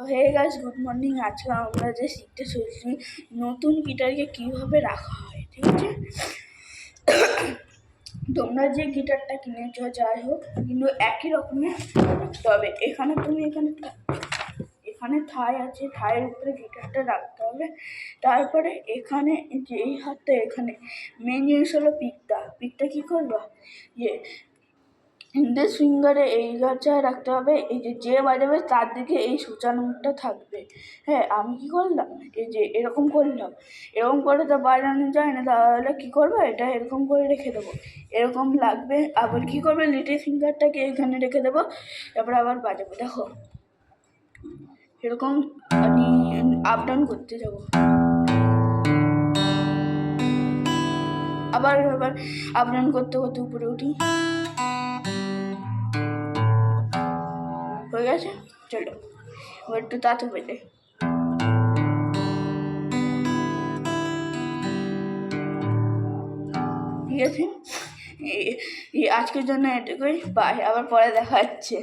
হয়ে গেছে, good morning. আজকে আমরা যে শিখতে চলছি নতুন গিটারকে কীভাবে রাখা হয়, ঠিক আছে? তোমরা যে গিটারটা কিনেছ যাই হোক, কিন্তু একই রকমের রাখতে হবে। এখানে থাই আছে, থাইয়ের উপরে গিটারটা রাখতে হবে। তারপরে এখানে যে এই হাতটা, এখানে মেন জিনিস হলো পিকটা কী করবো, ইন্ডেক্স ফিঙ্গারে এই গাছায় রাখতে হবে। এই যে বাজাবে তার দিকে এই সূচানোটা থাকবে। হ্যাঁ, আমি কি করলাম, এই যে এরকম করলাম, এরকম করে তো বাজানো যায় না, তাহলে কী করবো, এটা এরকম করে রেখে দেবো, এরকম লাগবে। আবার কী করবে, লিটিল ফিঙ্গারটাকে এখানে রেখে দেবো, তারপরে আবার বাজাবো। দেখো এরকম আমি আপ ডাউন করতে যাবো, আবার আপ ডাউন করতে করতে উপরে উঠি। হয়ে গেছে, চলো এবার একটু তাতু পেতে। ঠিক আছে, আজকের জন্য এটুকুই, বাই, আবার পরে দেখা যাচ্ছে।